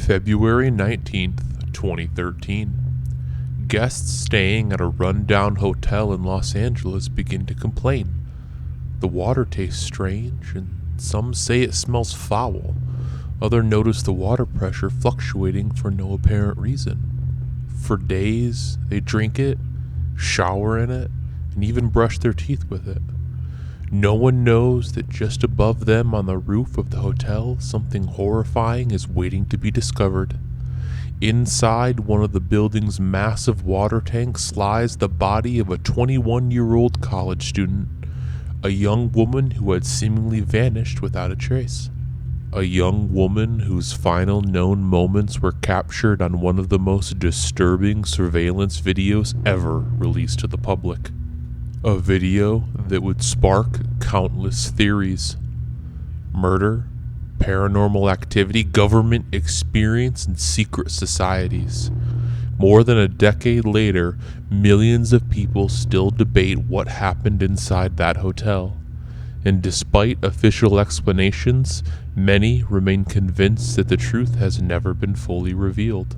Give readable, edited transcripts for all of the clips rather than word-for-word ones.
February 19th, 2013. Guests staying at a rundown hotel in Los Angeles begin to complain. The water tastes strange, and some say it smells foul. Others notice the water pressure fluctuating for no apparent reason. For days, they drink it, shower in it, and even brush their teeth with it. No one knows that just above them on the roof of the hotel, something horrifying is waiting to be discovered. Inside one of the building's massive water tanks lies the body of a 21-year-old college student, a young woman who had seemingly vanished without a trace. A young woman whose final known moments were captured on one of the most disturbing surveillance videos ever released to the public. A video that would spark countless theories. Murder, paranormal activity, government experience, and secret societies. More than a decade later, millions of people still debate what happened inside that hotel. And despite official explanations, many remain convinced that the truth has never been fully revealed.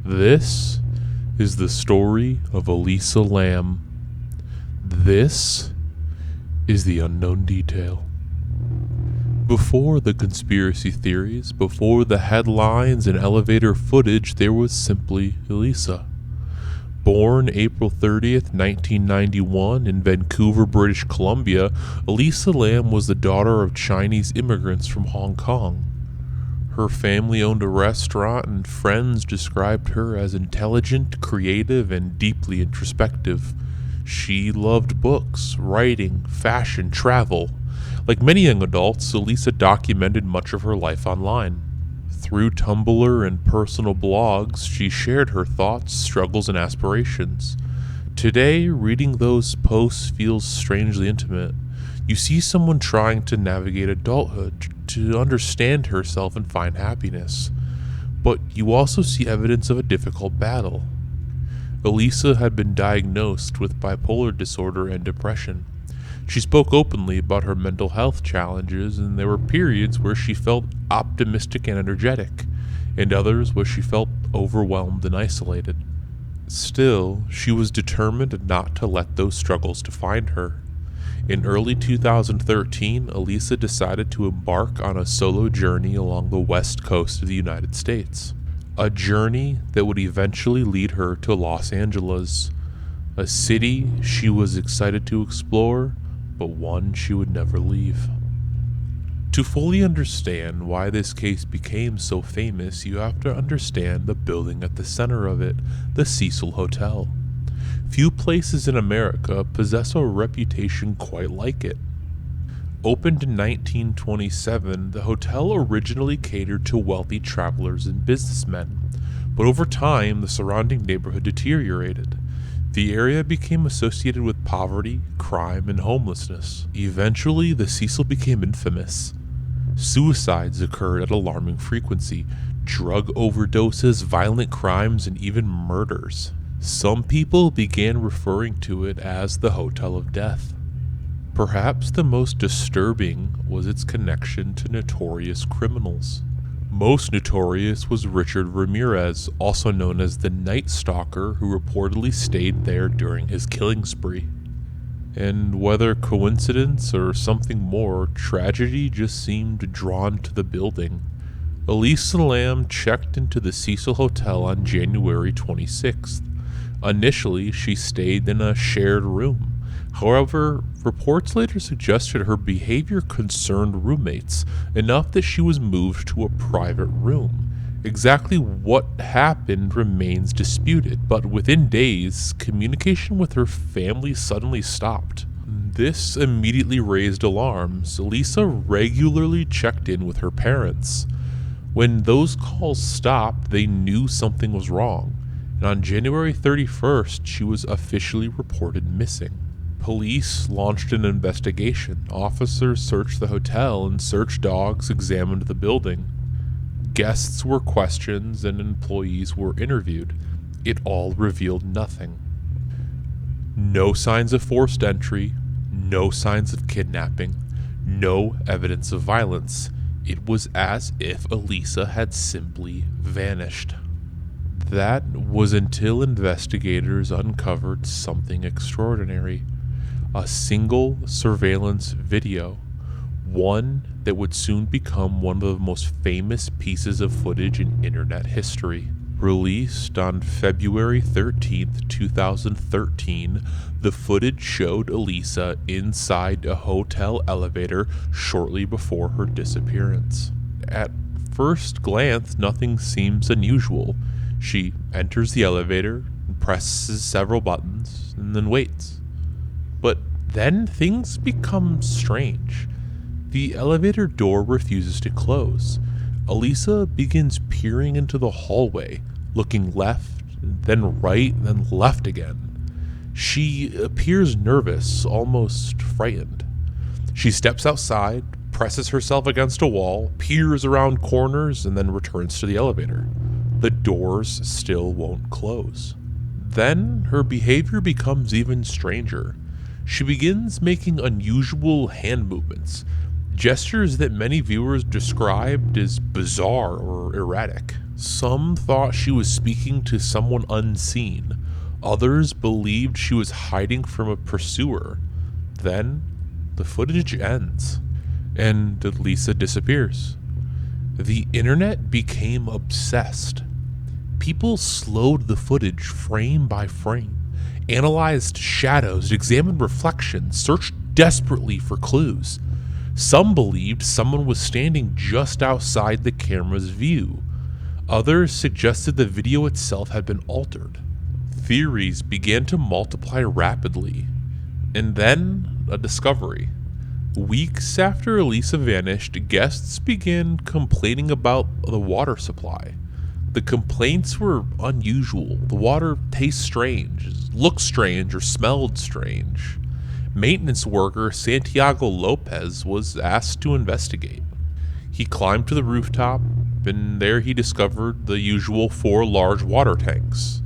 This is the story of Elisa Lam. This is the unknown detail. Before the conspiracy theories, before the headlines and elevator footage, there was simply Elisa. Born April 30th, 1991 in Vancouver, British Columbia, Elisa Lam was the daughter of Chinese immigrants from Hong Kong. Her family owned a restaurant, and friends described her as intelligent, creative, and deeply introspective. She loved books, writing, fashion, travel. Like many young adults, Elisa documented much of her life online. Through Tumblr and personal blogs, she shared her thoughts, struggles, and aspirations. Today, reading those posts feels strangely intimate. You see someone trying to navigate adulthood, to understand herself and find happiness. But you also see evidence of a difficult battle. Elisa had been diagnosed with bipolar disorder and depression. She spoke openly about her mental health challenges, and there were periods where she felt optimistic and energetic, and others where she felt overwhelmed and isolated. Still, she was determined not to let those struggles define her. In early 2013, Elisa decided to embark on a solo journey along the west coast of the United States. A journey that would eventually lead her to Los Angeles, a city she was excited to explore, but one she would never leave. To fully understand why this case became so famous, you have to understand the building at the center of it, the Cecil Hotel. Few places in America possess a reputation quite like it. Opened in 1927, the hotel originally catered to wealthy travelers and businessmen, but over time the surrounding neighborhood deteriorated. The area became associated with poverty, crime, and homelessness. Eventually, the Cecil became infamous. Suicides occurred at alarming frequency, drug overdoses, violent crimes, and even murders. Some people began referring to it as the Hotel of Death. Perhaps the most disturbing was its connection to notorious criminals. Most notorious was Richard Ramirez, also known as the Night Stalker, who reportedly stayed there during his killing spree. And whether coincidence or something more, tragedy just seemed drawn to the building. Elisa Lam checked into the Cecil Hotel on January 26th. Initially, she stayed in a shared room. However, reports later suggested her behavior concerned roommates enough that she was moved to a private room. Exactly what happened remains disputed, but within days, communication with her family suddenly stopped. This immediately raised alarms. Elisa regularly checked in with her parents. When those calls stopped, they knew something was wrong, and on January 31st, she was officially reported missing. Police launched an investigation. Officers searched the hotel and search dogs examined the building. Guests were questioned and employees were interviewed. It all revealed nothing. No signs of forced entry, no signs of kidnapping, no evidence of violence. It was as if Elisa had simply vanished. That was until investigators uncovered something extraordinary. A single surveillance video, one that would soon become one of the most famous pieces of footage in internet history. Released on February 13th, 2013, the footage showed Elisa inside a hotel elevator shortly before her disappearance. At first glance, nothing seems unusual. She enters the elevator, presses several buttons, and then waits. But then things become strange. The elevator door refuses to close. Elisa begins peering into the hallway, looking left, then right, then left again. She appears nervous, almost frightened. She steps outside, presses herself against a wall, peers around corners, and then returns to the elevator. The doors still won't close. Then her behavior becomes even stranger. She begins making unusual hand movements, gestures that many viewers described as bizarre or erratic. Some thought she was speaking to someone unseen. Others believed she was hiding from a pursuer. Then the footage ends, and Elisa disappears. The internet became obsessed. People slowed the footage frame by frame, analyzed shadows, examined reflections, searched desperately for clues. Some believed someone was standing just outside the camera's view. Others suggested the video itself had been altered. Theories began to multiply rapidly. And then, a discovery. Weeks after Elisa vanished, guests began complaining about the water supply. The complaints were unusual. The water tastes strange, looked strange, or smelled strange. Maintenance worker Santiago Lopez was asked to investigate. He climbed to the rooftop, and there he discovered the usual 4 large water tanks.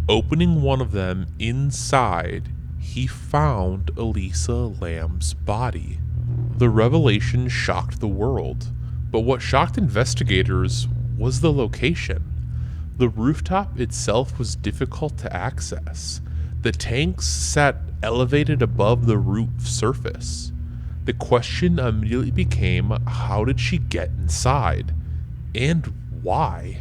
Opening one of them inside, he found Elisa Lam's body. The revelation shocked the world, but what shocked investigators was the location. The rooftop itself was difficult to access. The tanks sat elevated above the roof surface. The question immediately became, how did she get inside? And why?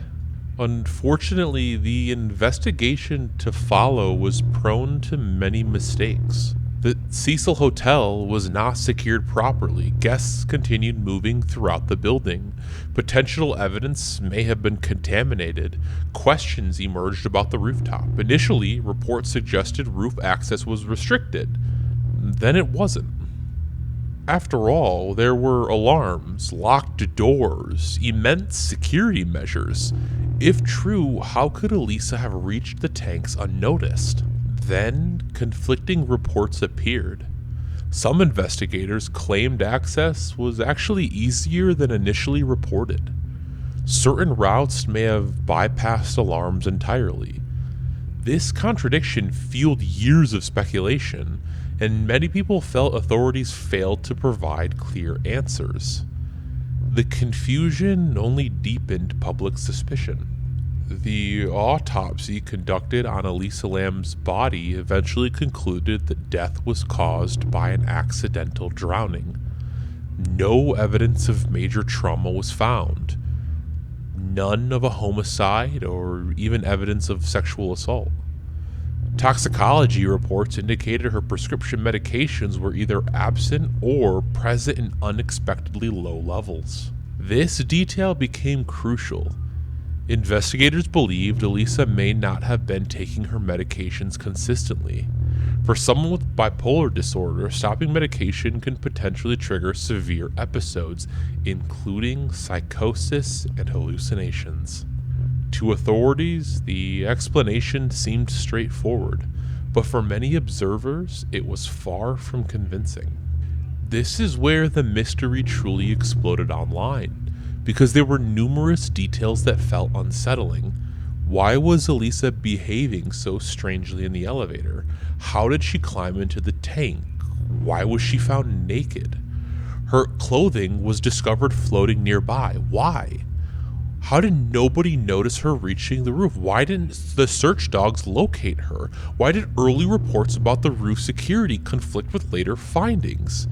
Unfortunately, the investigation to follow was prone to many mistakes. The Cecil Hotel was not secured properly. Guests continued moving throughout the building. Potential evidence may have been contaminated. Questions emerged about the rooftop. Initially, reports suggested roof access was restricted. Then it wasn't. After all, there were alarms, locked doors, immense security measures. If true, how could Elisa have reached the tanks unnoticed? Then, conflicting reports appeared. Some investigators claimed access was actually easier than initially reported. Certain routes may have bypassed alarms entirely. This contradiction fueled years of speculation, and many people felt authorities failed to provide clear answers. The confusion only deepened public suspicion. The autopsy conducted on Elisa Lam's body eventually concluded that death was caused by an accidental drowning. No evidence of major trauma was found. None of a homicide or even evidence of sexual assault. Toxicology reports indicated her prescription medications were either absent or present in unexpectedly low levels. This detail became crucial. Investigators believed Elisa may not have been taking her medications consistently. For someone with bipolar disorder, stopping medication can potentially trigger severe episodes, including psychosis and hallucinations. To authorities, the explanation seemed straightforward, but for many observers, it was far from convincing. This is where the mystery truly exploded online, because there were numerous details that felt unsettling. Why was Elisa behaving so strangely in the elevator? How did she climb into the tank? Why was she found naked? Her clothing was discovered floating nearby. Why? How did nobody notice her reaching the roof? Why didn't the search dogs locate her? Why did early reports about the roof security conflict with later findings?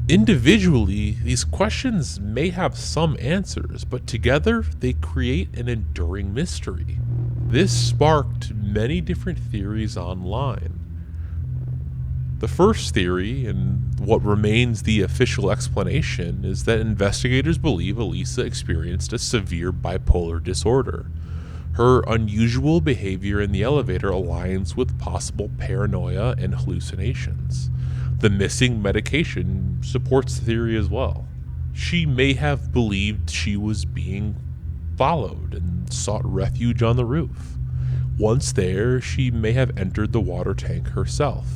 Individually, these questions may have some answers, but together they create an enduring mystery. This sparked many different theories online. The first theory, and what remains the official explanation, is that investigators believe Elisa experienced a severe bipolar disorder. Her unusual behavior in the elevator aligns with possible paranoia and hallucinations. The missing medication supports the theory as well. She may have believed she was being followed and sought refuge on the roof. Once there, she may have entered the water tank herself.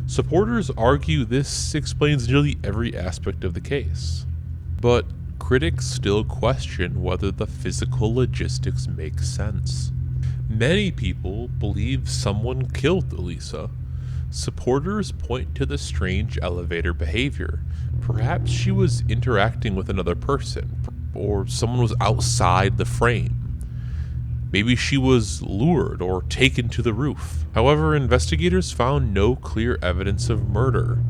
Supporters argue this explains nearly every aspect of the case, but critics still question whether the physical logistics make sense. Many people believe someone killed Elisa. Supporters point to the strange elevator behavior. Perhaps she was interacting with another person, or someone was outside the frame. Maybe she was lured or taken to the roof. However, investigators found no clear evidence of murder,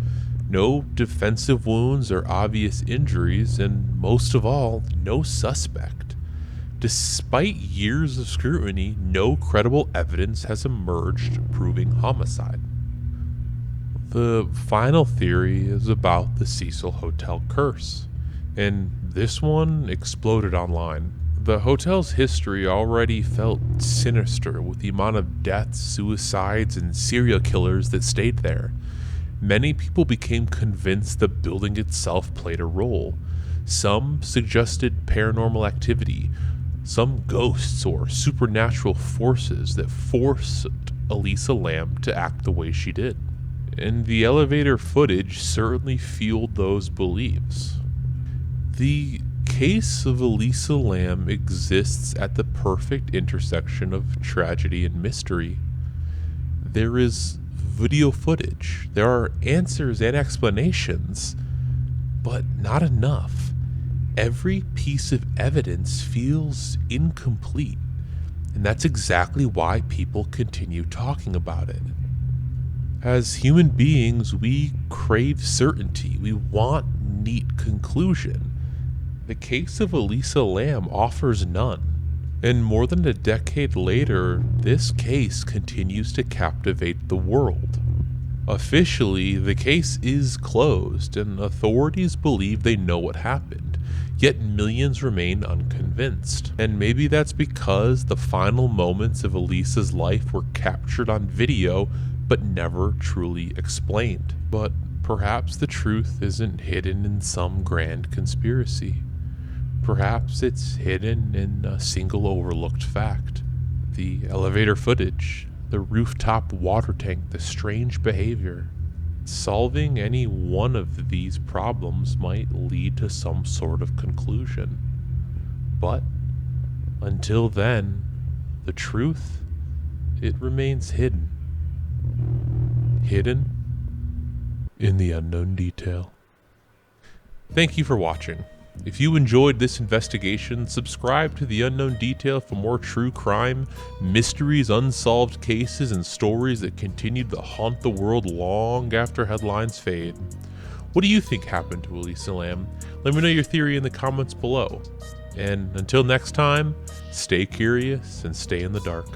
no defensive wounds or obvious injuries, and most of all, no suspect. Despite years of scrutiny, no credible evidence has emerged proving homicide. The final theory is about the Cecil Hotel curse, and this one exploded online. The hotel's history already felt sinister with the amount of deaths, suicides, and serial killers that stayed there. Many people became convinced the building itself played a role. Some suggested paranormal activity, some ghosts or supernatural forces that forced Elisa Lam to act the way she did. And the elevator footage certainly fueled those beliefs. The case of Elisa Lam exists at the perfect intersection of tragedy and mystery. There is video footage, there are answers and explanations, but not enough. Every piece of evidence feels incomplete, and that's exactly why people continue talking about it. As human beings, we crave certainty. We want neat conclusion. The case of Elisa Lam offers none, and more than a decade later, this case continues to captivate the world. Officially, the case is closed, and authorities believe they know what happened, yet millions remain unconvinced. And maybe that's because the final moments of Elisa's life were captured on video, but never truly explained. But perhaps the truth isn't hidden in some grand conspiracy. Perhaps it's hidden in a single overlooked fact. The elevator footage, the rooftop water tank, the strange behavior. Solving any one of these problems might lead to some sort of conclusion. But until then, the truth, it remains hidden. Hidden in the unknown detail. Thank you for watching. If you enjoyed this investigation, subscribe to The Unknown Detail for more true crime, mysteries, unsolved cases, and stories that continue to haunt the world long after headlines fade. What do you think happened to Elisa Lam? Let me know your theory in the comments below. And until next time, stay curious and stay in the dark.